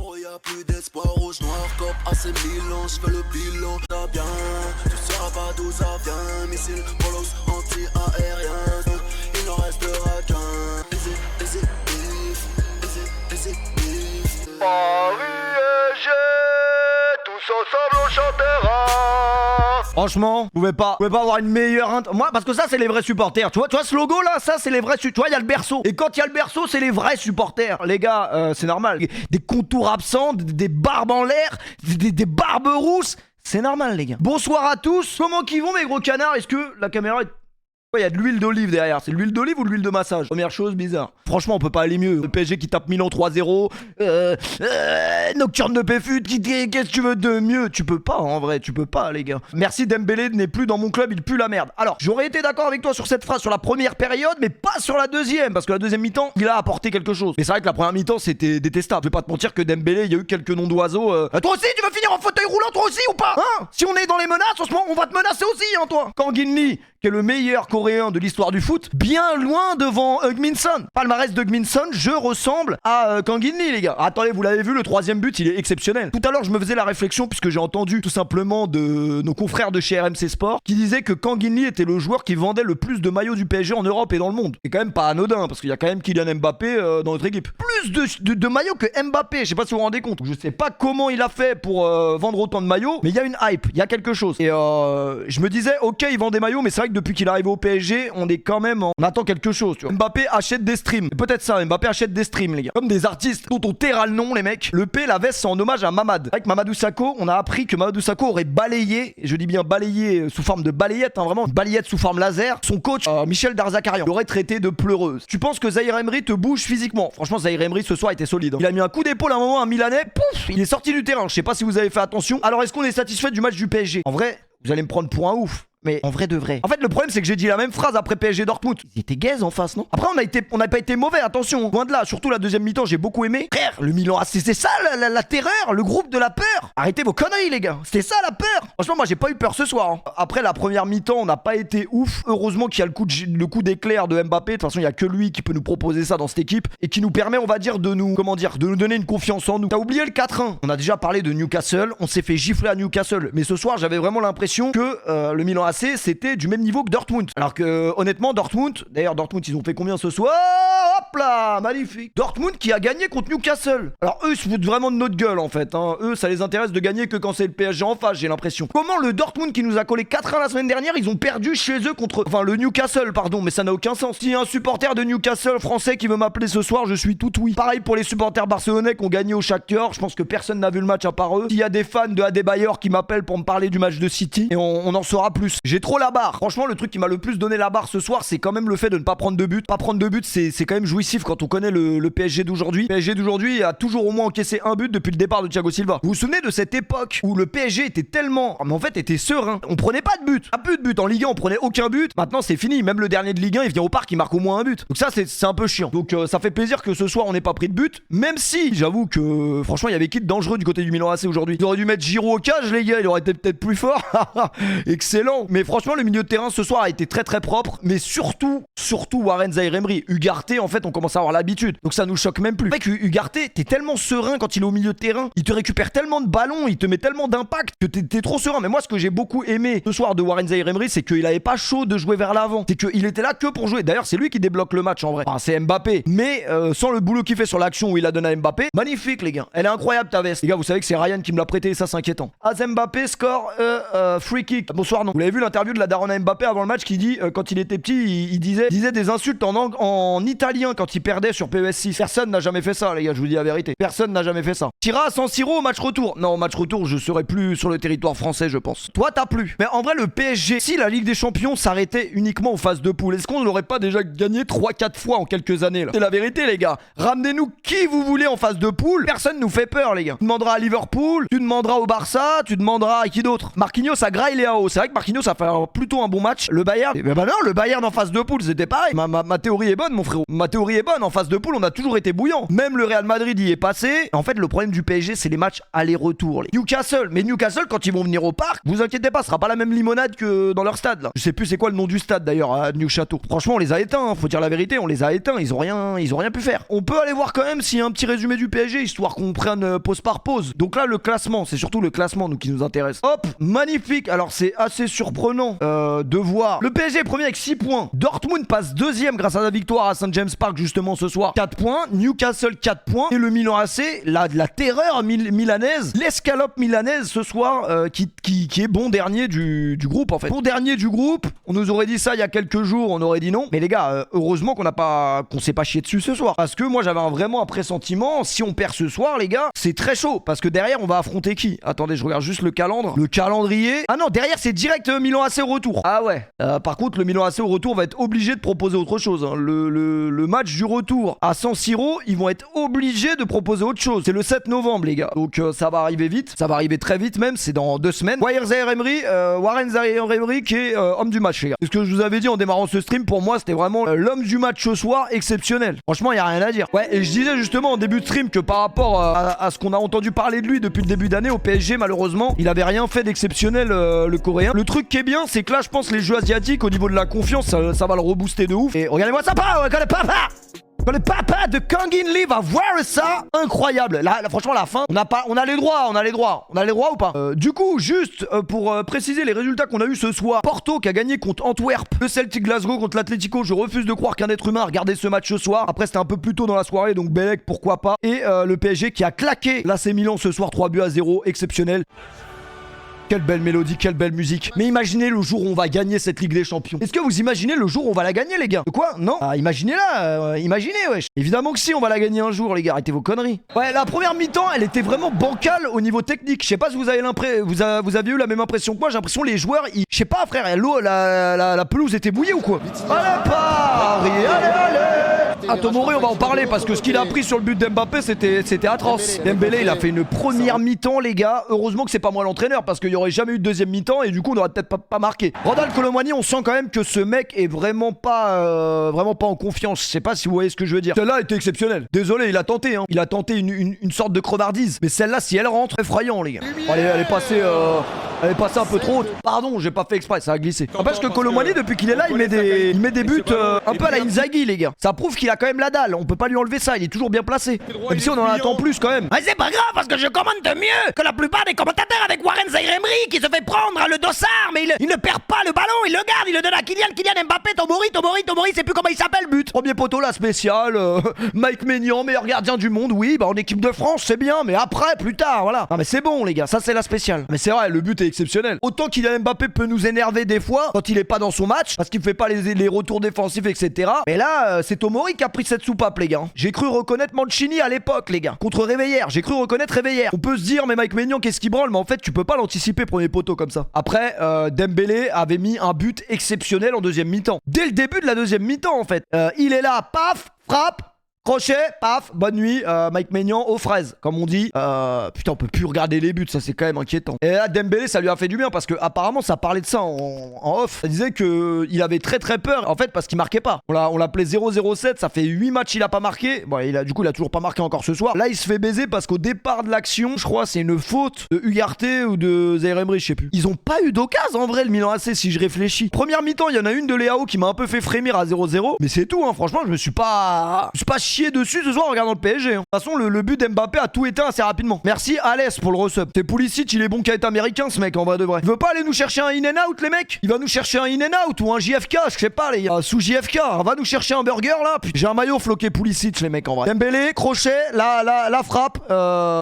Frérot, y'a plus d'espoir, rouge, noir, cop, AC Milan, j'fais le bilan, t'as bien. Tu sauras pas d'où ça vient, missile, bolos, anti-aérien. Il n'en restera qu'un. Easy, beef. Paris et G, tous ensemble on chantera. Franchement, vous pouvez pas avoir une meilleure moi, parce que ça c'est les vrais supporters. Tu vois ce logo là, ça c'est les vrais tu vois, il y a le berceau. Et quand il y a le berceau, c'est les vrais supporters. Les gars, c'est normal. Des contours absents, des barbes en l'air, des barbes rousses. C'est normal les gars. Bonsoir à tous. Comment qu'ils vont mes gros canards? Est-ce que la caméra est... Il y a de l'huile d'olive derrière, c'est de l'huile d'olive ou de l'huile de massage? Première chose bizarre. Franchement, on peut pas aller mieux. Le PSG qui tape Milan 3-0. Nocturne de Péfut, qu'est-ce que tu veux de mieux? Tu peux pas en vrai, tu peux pas les gars. Merci Dembélé n'est plus dans mon club, il pue la merde. Alors, j'aurais été d'accord avec toi sur cette phrase sur la première période, mais pas sur la deuxième, parce que la deuxième mi-temps, il a apporté quelque chose. Mais c'est vrai que la première mi-temps, c'était détestable. Je vais pas te mentir que Dembélé, il y a eu quelques noms d'oiseaux. Toi aussi, tu veux finir en fauteuil roulant, toi aussi ou pas? Hein? Si on est dans les menaces, en ce moment, on va te menacer aussi, hein, toi. Kanginli, qui est le meilleur coréen de l'histoire du foot, bien loin devant Heung-min Son. Palmarès de Heung-min Son, je ressemble à Kanginli, les gars. Attendez, vous l'avez vu, le troisième but, il est exceptionnel. Tout à l'heure, je me faisais la réflexion, puisque j'ai entendu tout simplement de nos confrères de chez RMC Sport, qui disaient que Kanginli était le joueur qui vendait le plus de maillots du PSG en Europe et dans le monde. C'est quand même pas anodin, parce qu'il y a quand même Kylian Mbappé dans notre équipe. Plus de maillots que Mbappé, je sais pas si vous vous rendez compte. Je sais pas comment il a fait pour vendre autant de maillots, mais il y a une hype, il y a quelque chose. Et je me disais, ok, il vend des maillots, mais c'est vrai que depuis qu'il est arrivé au PSG, on est quand même on attend quelque chose, tu vois. Mbappé achète des streams. Peut-être ça, Mbappé achète des streams, les gars. Comme des artistes dont on taira le nom, les mecs. Le P, la veste, c'est en hommage à Mamad. Avec Mamadou Sakho, on a appris que Mamadou Sakho aurait balayé, et je dis bien balayé sous forme de balayette, hein, vraiment, une balayette sous forme laser, son coach, Michel Darzakarian. Il l'aurait traité de pleureuse. Tu penses que Zahir Emery te bouge physiquement? Franchement, Zahir Emery ce soir était solide. Hein. Il a mis un coup d'épaule à un moment, un Milanais, pouf, il est sorti du terrain. Je sais pas si vous avez fait attention. Alors, est-ce qu'on est satisfait du match du PSG? En vrai, vous allez me prendre pour un ouf. Mais en vrai de vrai. En fait, le problème, c'est que j'ai dit la même phrase après PSG Dortmund. Ils étaient gaze en face, non? Après, on n'a pas été mauvais, attention. Loin de là, surtout la deuxième mi-temps, j'ai beaucoup aimé. Frère, le Milan, c'est ça la terreur, le groupe de la peur. Arrêtez vos conneries, les gars. C'était ça la peur. Franchement, moi, j'ai pas eu peur ce soir. Hein. Après la première mi-temps, on n'a pas été ouf. Heureusement qu'il y a le coup d'éclair de Mbappé. De toute façon, il y a que lui qui peut nous proposer ça dans cette équipe et qui nous permet, on va dire, de nous donner une confiance en nous. T'as oublié le 4-1. On a déjà parlé de Newcastle. On s'est fait gifler à Newcastle. Mais ce soir, j'avais vraiment l'impression que le Milan AC, c'était du même niveau que Dortmund. Alors que honnêtement Dortmund, d'ailleurs Dortmund ils ont fait combien ce soir? Hop là, magnifique. Dortmund qui a gagné contre Newcastle. Alors eux ils se foutent vraiment de notre gueule en fait. Hein. Eux ça les intéresse de gagner que quand c'est le PSG en face, j'ai l'impression. Comment le Dortmund qui nous a collé 4-1 la semaine dernière, ils ont perdu chez eux contre... Enfin le Newcastle pardon, mais ça n'a aucun sens. S'il y a un supporter de Newcastle français qui veut m'appeler ce soir, je suis tout oui. Pareil pour les supporters barcelonais qui ont gagné au Shakhtar, je pense que personne n'a vu le match à part eux. S'il y a des fans de Adebayor qui m'appellent pour me parler du match de City, et on en saura plus. J'ai trop la barre. Franchement le truc qui m'a le plus donné la barre ce soir, c'est quand même le fait de ne pas prendre de but. Pas prendre de but, c'est quand même jouissif quand on connaît le PSG d'aujourd'hui. Le PSG d'aujourd'hui a toujours au moins encaissé un but depuis le départ de Thiago Silva. Vous vous souvenez de cette époque où le PSG était tellement... Mais en fait, était serein. On prenait pas de but. Pas plus de but. En Ligue 1, on prenait aucun but. Maintenant, c'est fini. Même le dernier de Ligue 1, il vient au parc, il marque au moins un but. Donc ça, c'est un peu chiant. Donc ça fait plaisir que ce soir, on n'ait pas pris de but. Même si, j'avoue que franchement, il y avait qui de dangereux du côté du Milan AC aujourd'hui. Ils auraient dû mettre Giroud au cage, les gars. Il aurait été peut-être plus fort. Excellent. Mais franchement, le milieu de terrain ce soir a été très très propre, mais surtout Warren Zahir Emery. Ugarte, en fait, on commence à avoir l'habitude. Donc ça nous choque même plus. Mec, Ugarte, t'es tellement serein quand il est au milieu de terrain. Il te récupère tellement de ballons, il te met tellement d'impact que t'es trop serein. Mais moi, ce que j'ai beaucoup aimé ce soir de Warren Zahir Emery, c'est qu'il avait pas chaud de jouer vers l'avant. C'est qu'il était là que pour jouer. D'ailleurs, c'est lui qui débloque le match en vrai. Enfin, c'est Mbappé. Mais sans le boulot qu'il fait sur l'action où il a donné à Mbappé, magnifique les gars. Elle est incroyable ta veste. Les gars, vous savez que c'est Ryan qui me l'a prêté et ça c'est inquiétant. Az Mbappé score free kick. Bonsoir non. Vous l'avez vu l'interview de la daronne à Mbappé avant le match qui dit quand il était petit, il disait des insultes en italien quand il perdait sur PES6. Personne n'a jamais fait ça, les gars, je vous dis la vérité. Personne n'a jamais fait ça. Tira à San Siro au match retour. Non, au match retour, je serai plus sur le territoire français, je pense. Toi, t'as plus. Mais en vrai, le PSG, si la Ligue des Champions s'arrêtait uniquement aux phases de poule, est-ce qu'on ne l'aurait pas déjà gagné 3-4 fois en quelques années là? C'est la vérité, les gars. Ramenez-nous qui vous voulez en phase de poule. Personne nous fait peur, les gars. Tu demanderas à Liverpool, tu demanderas au Barça, tu demanderas à qui d'autre? Marquinhos à Grail Leao. C'est vrai que Marquinhos ça fait plutôt un bon match. Le Bayern, bah non, le Bayern en phase de poule, c'était pareil. Ma théorie est bonne, mon frérot. Ma théorie est bonne. En phase de poule, on a toujours été bouillant. Même le Real Madrid y est passé. En fait, le problème du PSG, c'est les matchs aller-retour. Newcastle, mais Newcastle, quand ils vont venir au parc, vous inquiétez pas, ce sera pas la même limonade que dans leur stade là. Je sais plus c'est quoi le nom du stade d'ailleurs à Newchâteau. Franchement, on les a éteints, hein, faut dire la vérité, on les a éteints, ils ont rien pu faire. On peut aller voir quand même s'il y a un petit résumé du PSG, histoire qu'on prenne pause par pause. Donc là, le classement, c'est surtout le classement qui nous intéresse. Hop, magnifique. Alors c'est assez surprenant de voir le PSG est premier avec 6 points. Dortmund passe deuxième grâce à la victoire à St James Park justement ce soir, 4 points. Newcastle 4 points. Et le Milan AC, la terreur milanaise, l'escalope milanaise ce soir qui est bon dernier du groupe en fait. Bon dernier du groupe, on nous aurait dit ça il y a quelques jours, on aurait dit non. Mais les gars, heureusement qu'on s'est pas chié dessus ce soir. Parce que moi j'avais vraiment un pressentiment, si on perd ce soir les gars, c'est très chaud. Parce que derrière on va affronter qui? Attendez, je regarde juste le calendrier. Ah non, derrière c'est direct Milan AC au retour. Ah ouais. Par contre le Milan AC au retour va être obligé de proposer autre chose. Hein. Le match du retour à San Siro, ils vont être obligés de proposer autre chose. C'est le 7 novembre les gars. Donc ça va arriver vite. Ça va arriver très vite même. C'est dans 2 semaines. Warren Zaïre-Emery qui est homme du match les gars. C'est ce que je vous avais dit en démarrant ce stream. Pour moi c'était vraiment l'homme du match ce soir exceptionnel. Franchement y a rien à dire. Ouais, et je disais justement en début de stream que par rapport à ce qu'on a entendu parler de lui depuis le début d'année au PSG, malheureusement il avait rien fait d'exceptionnel le coréen. Le truc qui est bien c'est que là je pense les jeux asiatiques au niveau de la confiance ça va le rebooster de ouf. Et regardez-moi ça pas, quand le papa de Kangin Lee va voir ça, incroyable. Là, franchement, la fin, on a les droits ou pas? Du coup, juste pour préciser les résultats qu'on a eu ce soir, Porto qui a gagné contre Antwerp, le Celtic Glasgow contre l'Atlético. Je refuse de croire qu'un être humain a regardé ce match ce soir. Après, c'était un peu plus tôt dans la soirée, donc Belek, pourquoi pas. Et le PSG qui a claqué l'AC Milan ce soir, 3-0, exceptionnel. Quelle belle mélodie, quelle belle musique. Mais imaginez le jour où on va gagner cette Ligue des Champions. Est-ce que vous imaginez le jour où on va la gagner, les gars? Quoi? Non? Imaginez-la, imaginez, wesh. Évidemment que si, on va la gagner un jour, les gars. Arrêtez vos conneries. Ouais, la première mi-temps, elle était vraiment bancale au niveau technique. Je sais pas si vous avez vous aviez eu la même impression que moi. J'ai l'impression les joueurs, je sais pas, frère, la pelouse était bouillie ou quoi? Allez, Paris, allez. Ah, Tomori, on va en parler parce que ce qu'il a pris sur le but d'Mbappé, c'était atroce. Dembélé, il a fait une première mi-temps, les gars. Heureusement que c'est pas moi l'entraîneur parce qu'il y aurait jamais eu de deuxième mi-temps et du coup on aurait peut-être pas marqué. Randal Kolo Muani, on sent quand même que ce mec est vraiment pas en confiance. Je sais pas si vous voyez ce que je veux dire. Celle-là était exceptionnelle. Désolé, il a tenté hein. Il a tenté une sorte de crevardise. Mais celle-là, si elle rentre, effrayant les gars. Elle est passée un peu trop haute. Pardon, j'ai pas fait exprès, ça a glissé. N'empêche que Kolo Muani, depuis qu'il est là, il met des buts un peu à la Inzaghi les gars. Ça prouve qu'il a quand même la dalle. On peut pas lui enlever ça, il est toujours bien placé. Même si on en attend plus quand même. Mais c'est pas grave parce que je commente mieux que la plupart des commentateurs avec Warren Zaïre-Emery qui se fait prendre le dossard, mais il ne perd pas le ballon, il le garde, il le donne à Kylian Mbappé, Tomori, c'est plus comment il s'appelle, but. Premier poteau là spécial, Mike Maignan, meilleur gardien du monde, oui, bah en équipe de France, c'est bien, mais après, plus tard, voilà. Non mais c'est bon les gars, ça c'est la spéciale. Mais c'est vrai, le but est exceptionnel. Autant Kylian Mbappé peut nous énerver des fois quand il est pas dans son match, parce qu'il fait pas les retours défensifs, etc. Mais là, c'est Tomori qui a pris cette soupape les gars. J'ai cru reconnaître Mancini à l'époque les gars, contre Réveillère, j'ai cru reconnaître Réveillère. On peut se dire mais Mike Maignan qu'est-ce qu'il branle, mais en fait tu peux pas l'anticiper premier poteau comme ça. Après, Dembélé avait mis un but exceptionnel en deuxième mi-temps. Dès le début de la deuxième mi-temps en fait. Il est là, paf, frappe. Crochet, paf, bonne nuit, Mike Maignan aux fraises, comme on dit. Putain, on peut plus regarder les buts, ça c'est quand même inquiétant. Et là, Dembélé, ça lui a fait du bien parce que apparemment, ça parlait de ça en off. Ça disait que il avait très peur, en fait, parce qu'il marquait pas. On l'appelait 007, ça fait 8 matchs, il a pas marqué. Bon, du coup, il a toujours pas marqué encore ce soir. Là, il se fait baiser parce qu'au départ de l'action, je crois, c'est une faute de Ugarte ou de Zaïre-Emery, je sais plus. Ils ont pas eu d'occasion en vrai, le Milan AC, si je réfléchis. Première mi-temps, il y en a une de Léao qui m'a un peu fait frémir à 0-0. Mais c'est tout, hein. Franchement, je me suis pas chié dessus ce soir en regardant le PSG. Hein. De toute façon, le but d'Mbappé a tout éteint assez rapidement. Merci Alès pour le resub. C'est Pulisic, il est bon qu'à être américain ce mec en vrai de vrai. Il veut pas aller nous chercher un in-and-out les mecs? Il va nous chercher un in-and-out ou un JFK, je sais pas les gars. Sous JFK, on va nous chercher un burger là. Putain, j'ai un maillot floqué Pulisic les mecs en vrai. Dembélé, crochet, la frappe.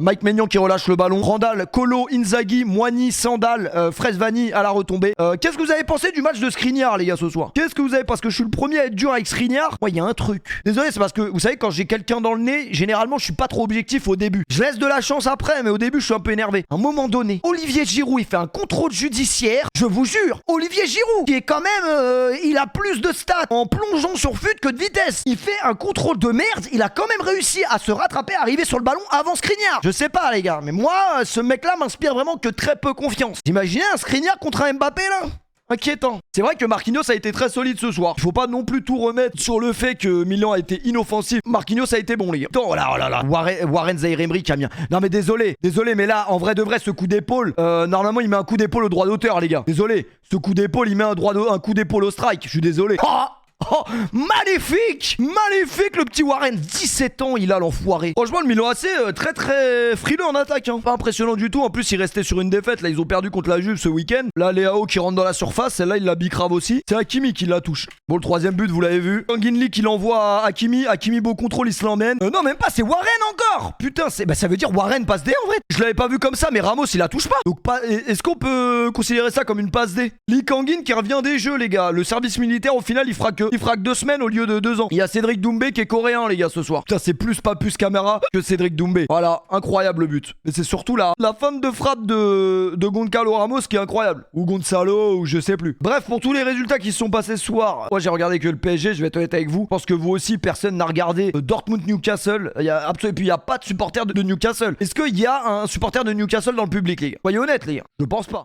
Mike Maignan qui relâche le ballon. Randal, Kolo, Inzaghi, Muani, Sandal, Fresvani à la retombée. Qu'est-ce que vous avez pensé du match de Skriniar les gars ce soir? Qu'est-ce que vous avez? Parce que je suis le premier à être dur avec Skriniar. Moi, il y a un truc. Désolé, c'est parce que vous savez quand j'ai quelqu'un dans le nez, généralement je suis pas trop objectif au début. Je laisse de la chance après, mais au début je suis un peu énervé. À un moment donné, Olivier Giroud il fait un contrôle judiciaire. Je vous jure, Olivier Giroud qui est quand même, il a plus de stats en plongeant sur fut que de vitesse. Il fait un contrôle de merde. Il a quand même réussi à se rattraper, à arriver sur le ballon avant Skriniar. Je sais pas les gars, mais moi ce mec là m'inspire vraiment que très peu confiance. Imaginez un Skriniar contre un Mbappé là? Inquiétant. C'est vrai que Marquinhos a été très solide ce soir. Il faut pas non plus tout remettre sur le fait que Milan a été inoffensif. Marquinhos a été bon, les gars. Oh là. Warren Zaïre-Emery qui a mis Non mais désolé, mais là, en vrai de vrai, ce coup d'épaule, normalement, il met un coup d'épaule au droit d'auteur, les gars. Désolé. Ce coup d'épaule, il met un coup d'épaule au strike. Je suis désolé. Oh, magnifique le petit Warren. 17 ans il a, l'enfoiré. Franchement le Milan AC très très frileux en attaque hein. Pas impressionnant du tout. En plus il restait sur une défaite. Là ils ont perdu contre la Juve ce week-end. Là Léao qui rentre dans la surface. Celle-là il la bicrave aussi. C'est Hakimi qui la touche. Bon le troisième but vous l'avez vu. Lee qui l'envoie à Hakimi. Hakimi beau contrôle, il se l'emmène. Non même pas, c'est Warren encore. Putain ça veut dire Warren passe D en vrai. Je l'avais pas vu comme ça mais Ramos il la touche pas. Donc est-ce qu'on peut considérer ça comme une passe D? Lee Kangin qui revient des jeux les gars. Le service militaire au final il fera que 2 semaines au lieu de 2 ans. Il y a Cédric Doumbé qui est coréen les gars ce soir. Putain c'est plus Papus Camara que Cédric Doumbé. Voilà, incroyable but. Et c'est surtout la fin de frappe de Goncalo Ramos qui est incroyable. Ou Gonzalo ou je sais plus. Bref, pour tous les résultats qui se sont passés ce soir, moi j'ai regardé que le PSG, je vais être honnête avec vous. Je pense que vous aussi, personne n'a regardé Dortmund-Newcastle. Et puis il n'y a pas de supporter de Newcastle. Est-ce qu'il y a un supporter de Newcastle dans le public les gars? Soyez honnêtes les gars. Je pense pas.